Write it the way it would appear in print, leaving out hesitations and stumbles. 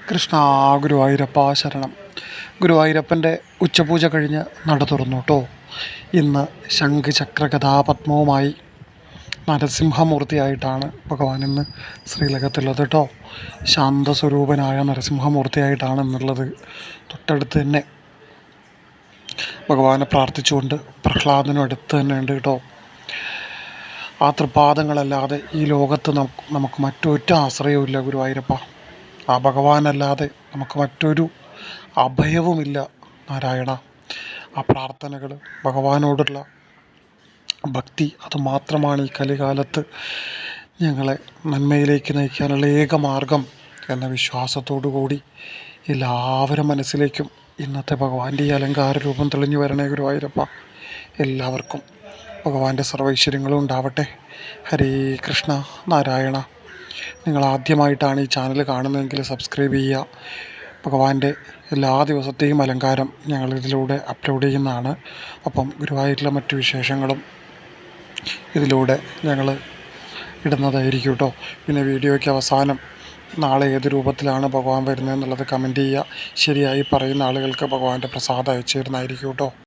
കൃഷ്ണ ഗുരുവായൂരപ്പ ശരണം. ഗുരുവായൂരപ്പൻ്റെ ഉച്ചപൂജ കഴിഞ്ഞ് നട തുറന്നു കേട്ടോ. ഇന്ന് ശംഖചക്ര ഗദാപത്മവുമായി നരസിംഹമൂർത്തിയായിട്ടാണ് ഭഗവാൻ ഇന്ന് ശ്രീലകത്തുള്ളത് കേട്ടോ. ശാന്തസ്വരൂപനായ നരസിംഹമൂർത്തിയായിട്ടാണ് എന്നുള്ളത്. തൊട്ടടുത്ത് തന്നെ ഭഗവാനെ പ്രാർത്ഥിച്ചുകൊണ്ട് പ്രഹ്ലാദനും അടുത്ത് തന്നെ ഉണ്ട് കേട്ടോ. ആ തൃപാദങ്ങളല്ലാതെ ഈ ലോകത്ത് നമുക്ക് മറ്റൊരു ആശ്രയവുമില്ല ഗുരുവായൂരപ്പ. ആ ഭഗവാനല്ലാതെ നമുക്ക് മറ്റൊരു അഭയവുമില്ല നാരായണ. ആ പ്രാർത്ഥനകൾ, ഭഗവാനോടുള്ള ഭക്തി, അതുമാത്രമാണ് ഈ കലികാലത്ത് ഞങ്ങളെ നന്മയിലേക്ക് നയിക്കാനുള്ള ഏക മാർഗം എന്ന വിശ്വാസത്തോടു കൂടി എല്ലാവരും മനസ്സിലേക്കും ഇന്നത്തെ ഭഗവാന്റെ ഈ അലങ്കാര രൂപം തെളിഞ്ഞു വരണേ ഗുരുവായൂരപ്പ. എല്ലാവർക്കും ഭഗവാന്റെ സർവൈശ്വര്യങ്ങളും ഉണ്ടാവട്ടെ. ഹരേ കൃഷ്ണ നാരായണ. നിങ്ങൾ ആദ്യമായിട്ടാണ് ഈ ചാനൽ കാണുന്നതെങ്കിൽ സബ്സ്ക്രൈബ് ചെയ്യുക. ഭഗവാന്റെ എല്ലാ ദിവസത്തെയും അലങ്കാരം ഞങ്ങൾ ഇതിലൂടെ അപ്ലോഡ് ചെയ്യുന്നതാണ്. ഒപ്പം ഗുരുവായൂരിലെ മറ്റു വിശേഷങ്ങളും ഇതിലൂടെ ഞങ്ങൾ ഇടുന്നതായിരിക്കും കേട്ടോ. പിന്നെ വീഡിയോയ്ക്ക് അവസാനം നാളെ ഏത് രൂപത്തിലാണ് ഭഗവാൻ വരുന്നതെന്നുള്ളത് കമൻറ്റ് ചെയ്യുക. ശരിയായി പറയുന്ന ആളുകൾക്ക് ഭഗവാന്റെ പ്രസാദം അയച്ചു തരുന്നതായിരിക്കും കേട്ടോ.